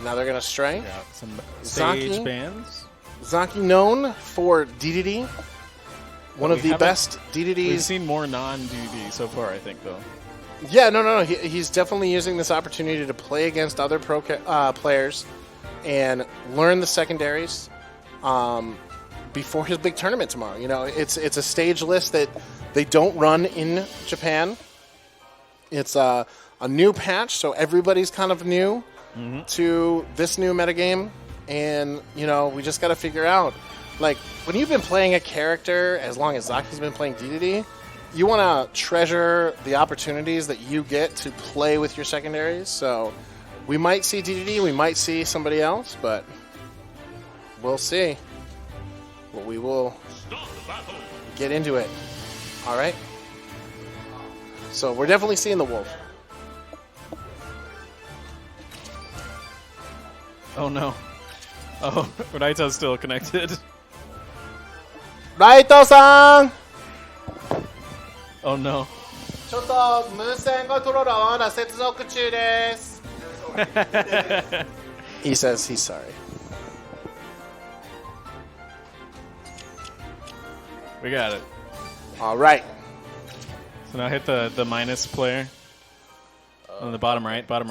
Now they're going to stray. Yeah, some stage Zaki. bands. Zaki known for Dedede. One of the best We've DDDs. seen more non-DD so far, I think, though. Yeah, no. He's definitely using this opportunity to play against other pro players and learn the secondaries before his big tournament tomorrow. You know, it's a stage list that they don't run in Japan. It's a new patch, so everybody's kind of new to this new metagame. And, you know, we just got to figure out, like, when you've been playing a character as long as Zaki's been playing Dedede, you want to treasure the opportunities that you get to play with your secondaries. So we might see Dedede, we might see somebody else, but we'll see. But we will get into it. All right? So we're definitely seeing the wolf. Oh, no. Oh, Raito's still connected. Raito-san! Oh, no. ちょっと無線コントローラーは接続中です。He says he's sorry. We got it. All right. So now hit the minus player on the bottom right. That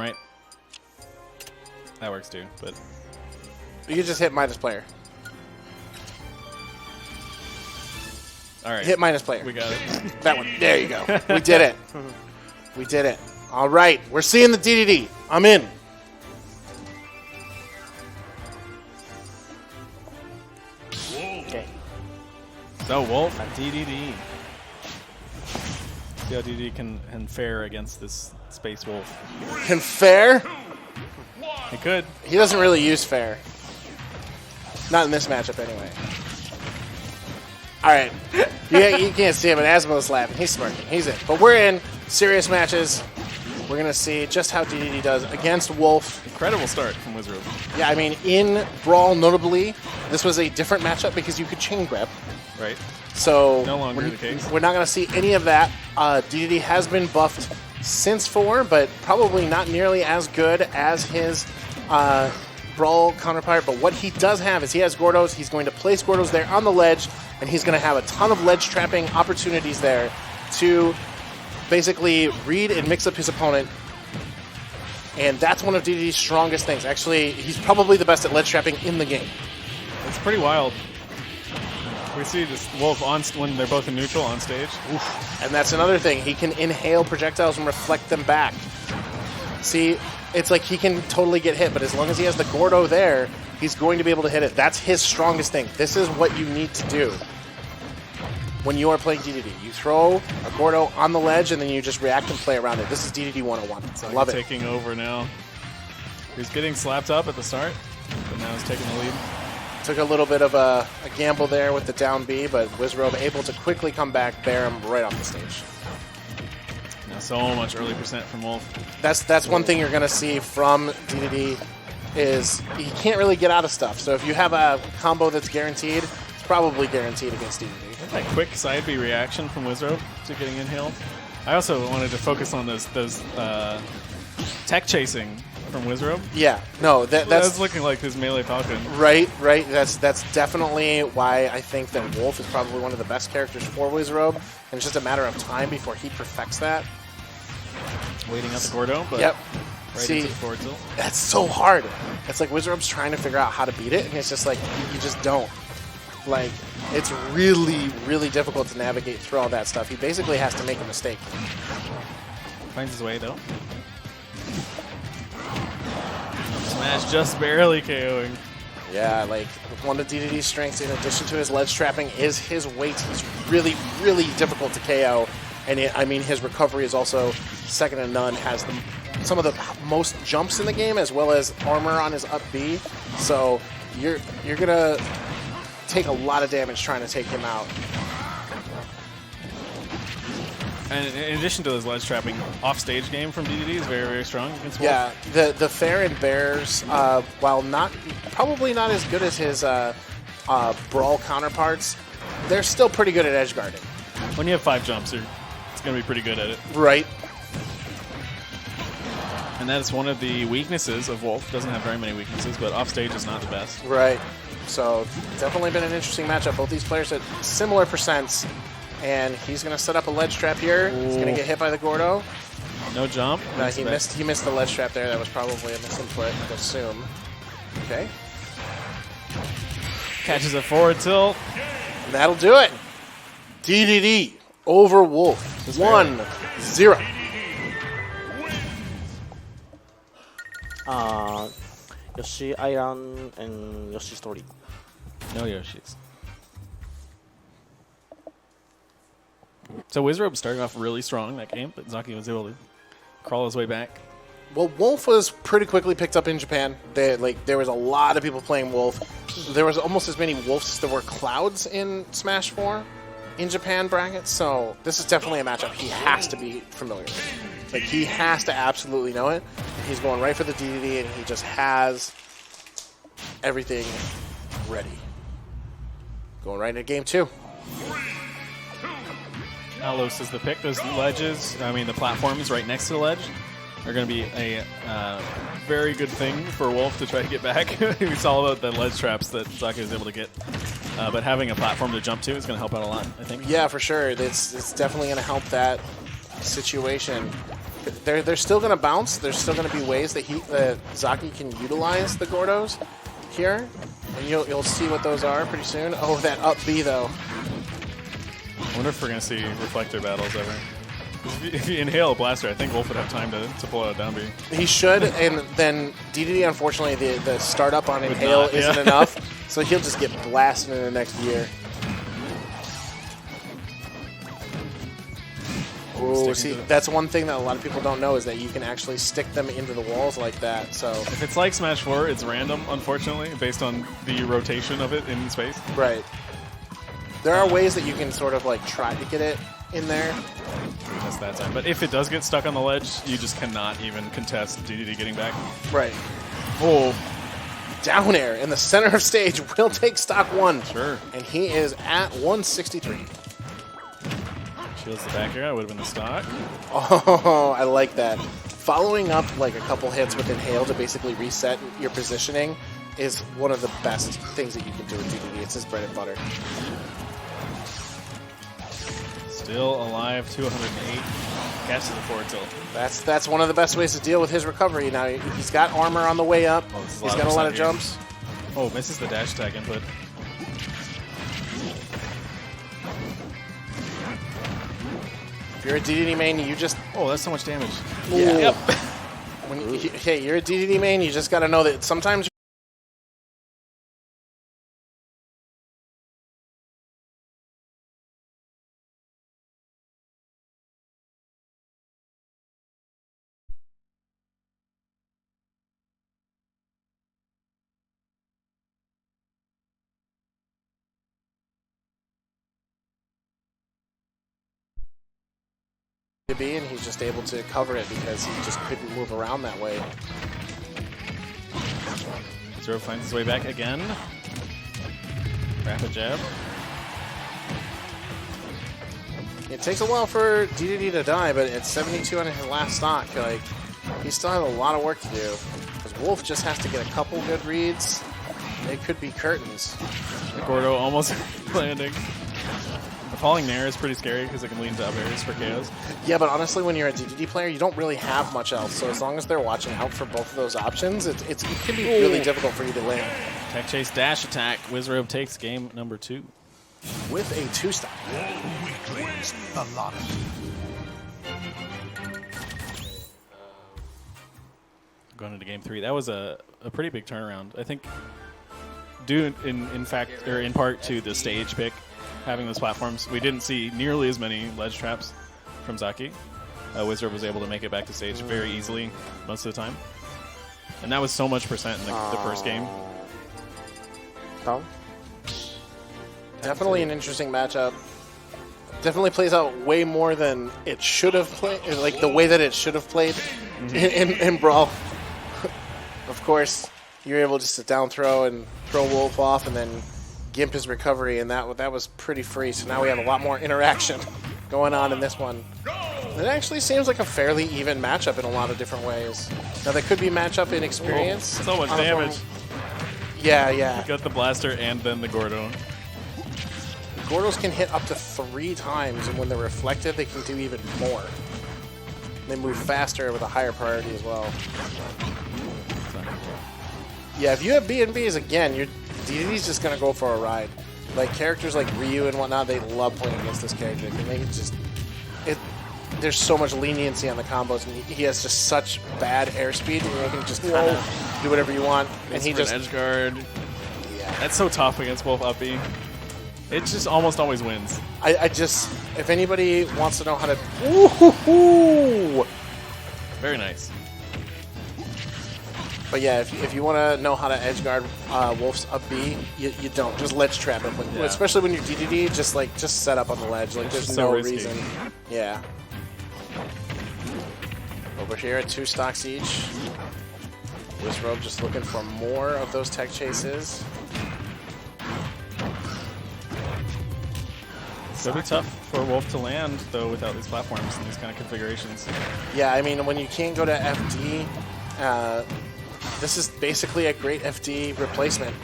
works too, but You can just hit minus player. all right. Hit minus player. We got it. That one. There you go. We did it. We did it. All right. We're seeing the DDD. I'm in. Okay. So Wolf at DDD. See how DDD can fare against this Space Wolf. Can fair? He could. He doesn't really use fair. Not in this matchup, anyway. All right. You can't see him, but Asmo's laughing. He's smirking. He's in. But we're in serious matches. We're going to see just how DDD does against Wolf. Incredible start from Wizzrobe. Yeah, I mean, in Brawl, notably, this was a different matchup because you could chain grab. Right. So No longer the case. We're not going to see any of that. DDD has been buffed since 4, but probably not nearly as good as his Brawl counterpart. But what he does have is he has Gordos. He's going to place Gordos there on the ledge, and he's going to have a ton of ledge trapping opportunities there to basically read and mix up his opponent. And that's one of DDD's strongest things. Actually, he's probably the best at ledge trapping in the game. It's pretty wild. We see this Wolf on when they're both in neutral on stage. Oof. And that's another thing. He can inhale projectiles and reflect them back. See, it's like he can totally get hit, but as long as he has the Gordo there, he's going to be able to hit it. That's his strongest thing. This is what you need to do when you are playing DDD. You throw a Gordo on the ledge, and then you just react and play around it. This is DDD 101. I love it. Taking over now. He's getting slapped up at the start, but now he's taking the lead. Took a little bit of a gamble there with the down B, but Wizzrobe able to quickly come back, bear him right off the stage. Now so much early percent from Wolf. That's one thing you're going to see from DDD is he can't really get out of stuff. So if you have a combo that's guaranteed, it's probably guaranteed against DDD. That quick side B reaction from Wizzrobe to getting inhaled. I also wanted to focus on those tech chasing from Wizzrobe. Yeah, no, that's looking like his melee Falcon. Right. That's definitely why I think that Wolf is probably one of the best characters for Wizzrobe, and it's just a matter of time before he perfects that. Waiting out the Gordo, but yep. right See, into the forward tilt. that's so hard. It's like Wizzrobe's trying to figure out how to beat it, and it's just like, you just don't. Like, it's really, really difficult to navigate through all that stuff. He basically has to make a mistake. Finds his way, though. Smash just barely KOing. Yeah, like, one of DDD's strengths, in addition to his ledge trapping, is his weight. He's really, really difficult to KO. And, I mean, his recovery is also second to none. Has some of the most jumps in the game, as well as armor on his up B. So you're going to take a lot of damage trying to take him out. And in addition to his ledge trapping, off-stage game from DDD is very, very strong against Wolf. Yeah, the fair and bears, while probably not as good as his brawl counterparts, they're still pretty good at edge guarding. When you have 5 jumps, it's going to be pretty good at it. Right. And that is one of the weaknesses of Wolf. Doesn't have very many weaknesses, but offstage is not the best. Right. So definitely been an interesting matchup. Both these players at similar percents. And he's going to set up a ledge trap here. Ooh. He's going to get hit by the Gordo. No jump. No, he missed the ledge trap there. That was probably a misinput, I'd assume. Okay. Catches a forward tilt. That'll do it. Dedede over Wolf. 1-0. Yoshi Island and Yoshi Story. No Yoshis. So Wizzrobe starting off really strong that game, but Zaki was able to crawl his way back. Well, Wolf was pretty quickly picked up in Japan. There was a lot of people playing Wolf. There was almost as many Wolves as there were Clouds in Smash 4 in Japan brackets. So this is definitely a matchup he has to be familiar with. Like, he has to absolutely know it. He's going right for the DDD, and he just has everything ready. Going right into game 2. Alos is the pick. Those ledges, the platforms right next to the ledge are going to be a very good thing for Wolf to try to get back. We saw the ledge traps that Zaki was able to get. But having a platform to jump to is going to help out a lot, I think. Yeah, for sure. It's definitely going to help that situation. They're still going to bounce. There's still going to be ways that Zaki can utilize the Gordos here. And you'll see what those are pretty soon. Oh, that up B, though. I wonder if we're going to see reflector battles ever. If you inhale a blaster, I think Wolf would have time to pull out a down B. He should, and then DDD, unfortunately, the startup on inhale isn't enough, so he'll just get blasted in the next year. Oh, see, that's one thing that a lot of people don't know is that you can actually stick them into the walls like that. So if it's like Smash 4, it's random, unfortunately, based on the rotation of it in space. Right. There are ways that you can sort of like try to get it in there. That's that time. But if it does get stuck on the ledge, you just cannot even contest DDD getting back. Right. Oh, down air in the center of stage will take stock 1. Sure. And he is at 163. Shields the back air. That would have been the stock. Oh, I like that. Following up like a couple hits with inhale to basically reset your positioning is one of the best things that you can do with DDD. It's his bread and butter. Still alive, 208. Catches the forward tilt. That's one of the best ways to deal with his recovery. Now he's got armor on the way up. Oh, he's got a lot of jumps. Oh, misses the dash attack input. If you're a DDD main, you just... Oh, that's so much damage. Yeah. Yep. Hey, you're a DDD main, you just got to know that sometimes... to be, and he's just able to cover it because he just couldn't move around that way. Zero finds his way back again. Rapid jab. It takes a while for DDD to die, but at 72 on his last stock, like, he still has a lot of work to do. Because Wolf just has to get a couple good reads. It could be curtains. The Gordo almost landing. The falling Nair is pretty scary because it can lead into up airs for KOs. Yeah, but honestly, when you're a DDD player, you don't really have much else. So as long as they're watching out for both of those options, it can be really difficult for you to land. Tech chase dash attack. Wizzrobe takes game number 2. With a 2-stop. Weaklings a lot. Going into game 3. That was a pretty big turnaround. I think due in fact or in part to the stage pick, having those platforms, we didn't see nearly as many ledge traps from Zaki. Wizzrobe was able to make it back to stage very easily most of the time. And that was so much percent in the first game. Down. Definitely an interesting matchup. Definitely plays out way more than it should have played, like the way that it should have played in Brawl. Of course, you're able just to down throw and throw Wolf off and then gimp his recovery, and that was pretty free. So now we have a lot more interaction going on in this one. It actually seems like a fairly even matchup in a lot of different ways. Now, there could be matchup in experience. So much damage. Yeah. Got the blaster and then the Gordo. Gordos can hit up to 3 times, and when they're reflected, they can do even more. They move faster with a higher priority as well. Yeah, if you have B&Bs, again, your DDD's just going to go for a ride. Like, characters like Ryu and whatnot, they love playing against this character. And they can just... There's so much leniency on the combos, and he has just such bad airspeed, and you can just kind of do whatever you want. And he just... edge guard. Yeah. That's so tough against Wolf up B. It just almost always wins. I just... If anybody wants to know how to... Ooh-hoo-hoo! Very nice. But yeah, if you want to know how to edge guard Wolf's up B, you don't. Just ledge trap him. Yeah. Especially when you're DDD, just set up on the ledge. Like, there's just no so risky. reason. Yeah. Over here at 2 stocks each. Wizzrobe just looking for more of those tech chases. It's going to be tough for Wolf to land, though, without these platforms and these kind of configurations. Yeah, I mean, when you can't go to FD, this is basically a great FD replacement.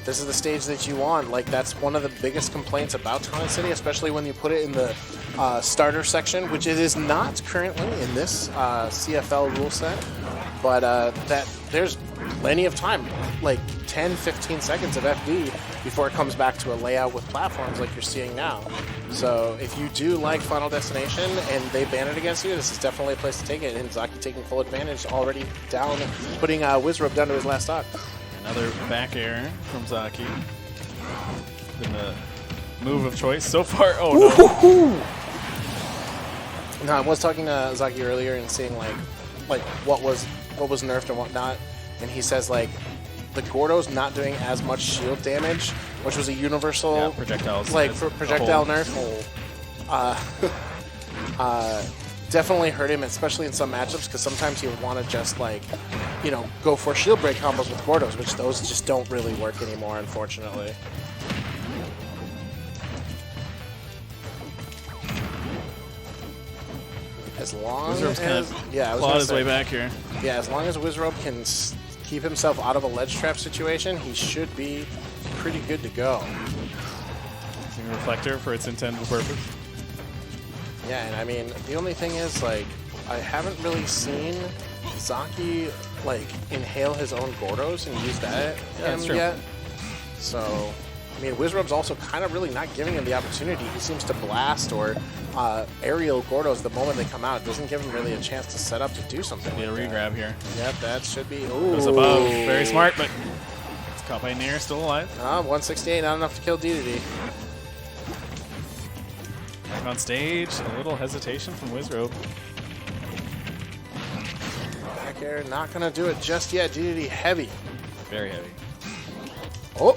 This is the stage that you want. Like, that's one of the biggest complaints about Taunton City, especially when you put it in the starter section, which it is not currently in this CFL rule set. But that there's plenty of time, like 10, 15 seconds of FD before it comes back to a layout with platforms like you're seeing now. So if you do like Final Destination and they ban it against you, this is definitely a place to take it. And Zaki taking full advantage, already down, putting Wizzrobe down to his last stock. Another back air from Zaki. Been the move of choice so far. Oh no! No, I was talking to Zaki earlier and seeing like what was nerfed and whatnot, and he says like the Gordo's not doing as much shield damage, which was a universal projectiles, like for projectile nerf. Definitely hurt him, especially in some matchups, because sometimes he would want to just like, you know, go for shield break combos with Gordos, which those just don't really work anymore, unfortunately. As long Wizzrobe's kind as of clawed his way back here. Yeah, as long as Wizzrobe can keep himself out of a ledge trap situation, he should be pretty good to go. Using a reflector for its intended purpose. Yeah, and I mean, the only thing is, like, I haven't really seen Zaki, like, inhale his own Gordos and use that yet. So, I mean, Wizzrobe's also kind of really not giving him the opportunity. He seems to blast or aerial Gordos the moment they come out. It doesn't give him really a chance to set up to do something. Be a regrab here. Yep, that should be... Ooh. Goes above. Very smart, but it's caught by Nair, still alive. 168, not enough to kill Dedede. Back on stage, a little hesitation from Wizzrobe. Back air, not going to do it just yet. Dedede heavy. Very heavy. Oh!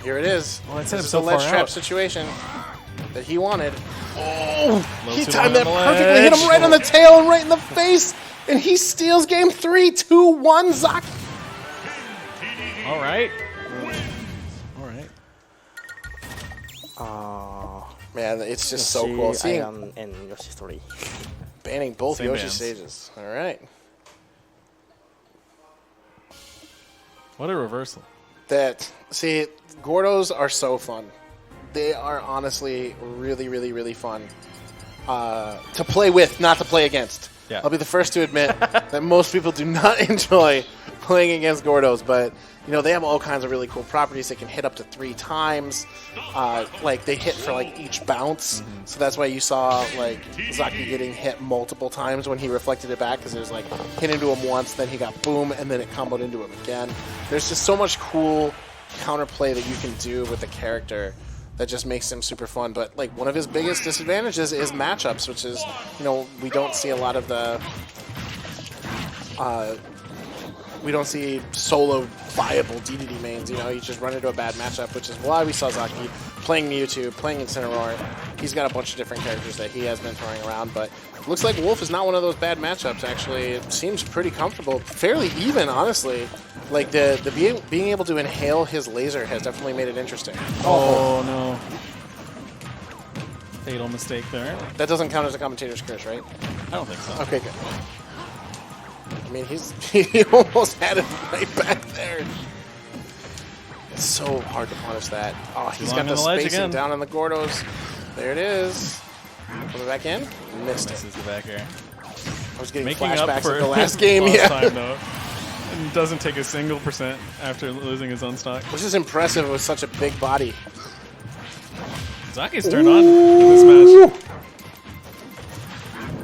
Here it is. Well, this is a ledge trap situation that he wanted. Oh! He timed that on the perfectly. Hit him right on the tail and right in the face. And he steals game 3, 2-1. Zaki. All right. Man, it's just so cool. Seeing and Yoshi story. banning both Same Yoshi bans. stages. All right. What a reversal. See, Gordos are so fun. They are honestly really, really, really fun to play with, not to play against. Yeah. I'll be the first to admit that most people do not enjoy playing against Gordos, but you know they have all kinds of really cool properties. They can hit up to 3 times. Like they hit for like each bounce, so that's why you saw like Zaki getting hit multiple times when he reflected it back, because it was like hit into him once, then he got boom, and then it comboed into him again. There's just so much cool counterplay that you can do with the character that just makes him super fun. But like one of his biggest disadvantages is matchups, which is, you know, we don't see a lot of the we don't see solo viable DDD mains. You know, you just run into a bad matchup, which is why we saw Zaki playing Mewtwo, playing Incineroar. He's got a bunch of different characters that he has been throwing around, but looks like Wolf is not one of those bad matchups. Actually, it seems pretty comfortable, fairly even, honestly. Like the being able to inhale his laser has definitely made it interesting. Oh no! Fatal mistake there. That doesn't count as a commentator's curse, right? I don't think so. Okay, good. I mean, he almost had it right back there. It's so hard to punish that. Oh, he's got the spacing down on the Gordos. There it is. Coming back in. Missed it. Misses the back air. I was getting Making up flashbacks for of the last game. lost Yeah. time, though. And doesn't take a single percent after losing his own stock. Which is impressive with such a big body. Zaki's turned on in this match.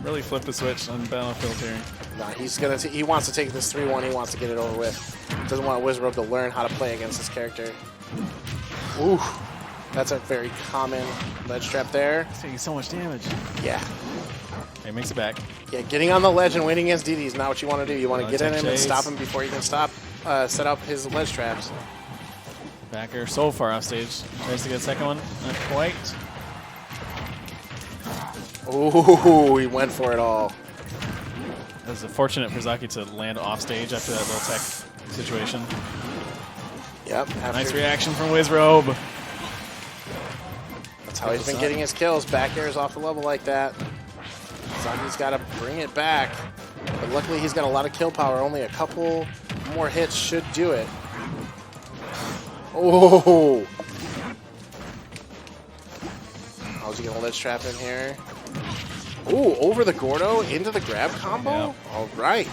Really flipped the switch on Battlefield here. Nah, he wants to take this 3-1. He wants to get it over with. Doesn't want Wizzrobe to learn how to play against this character. Ooh, that's a very common ledge trap there. He's taking so much damage. Yeah. He makes it back. Yeah, getting on the ledge and waiting against Dedede is not what you want to do. You want to get in him and chase. stop him before you can set up his ledge traps. Back air so far off stage. Tries to get a second one. Not quite. Ooh, he went for it all. It was fortunate for Zaki to land off stage after that little tech situation. Yep. Nice reaction from Wizzrobe. That's how he's been getting his kills. Back airs off the level like that. Zaki's got to bring it back. But luckily he's got a lot of kill power. Only a couple more hits should do it. Oh! How's he going to ledge trap in here? Ooh, over the Gordo into the grab combo? Yep. All right.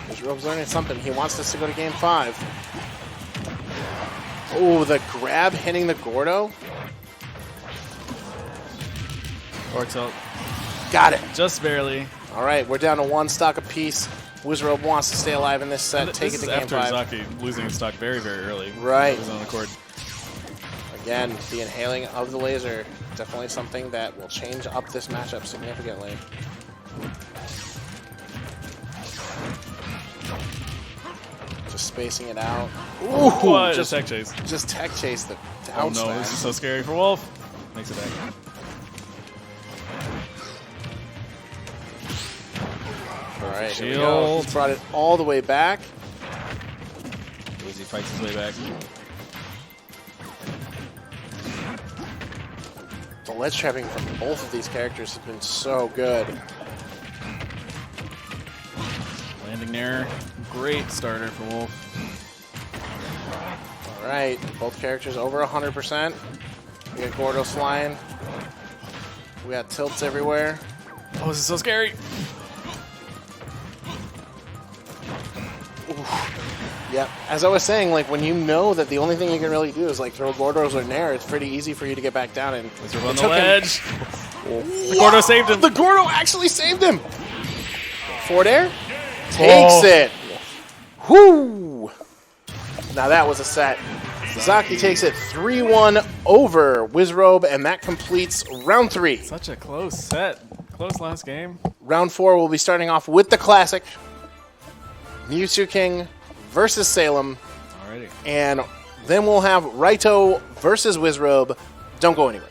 Wizzrobe's learning something. He wants this to go to game 5. Oh, the grab hitting the Gordo. Works out Got it. just barely. All right, we're down to 1 stock apiece. Wizzrobe wants to stay alive in this set. Take it to game 5. After Zaki losing his stock very, very early. Right. Of his own accord. Again, the inhaling of the laser, definitely something that will change up this matchup significantly. Just spacing it out. Ooh, What? just Tech chase. Just tech chase the Oh down no, smash. this is so scary for Wolf. Makes it back. All right, here we go. Shield. He's brought it all the way back. Wizzy fights his way back. The ledge trapping from both of these characters has been so good. Landing there. Great starter for Wolf. All right, both characters over 100%. We got Gordos flying. We got tilts everywhere. Oh, this is so scary. Yep. As I was saying, like when you know that the only thing you can really do is like throw Gordos or Nair, it's pretty easy for you to get back down. And Wizzrobe on it the took him- ledge. The Gordo saved him. The Gordo actually saved him. Forward air takes it. Whoo! Now that was a set. Zaki takes it 3-1 over Wizzrobe, and that completes round 3. Such a close set. Close last game. Round 4 will be starting off with the classic Mewtwo King versus Salem, Alrighty. and then we'll have Raito versus Wizzrobe. Don't go anywhere.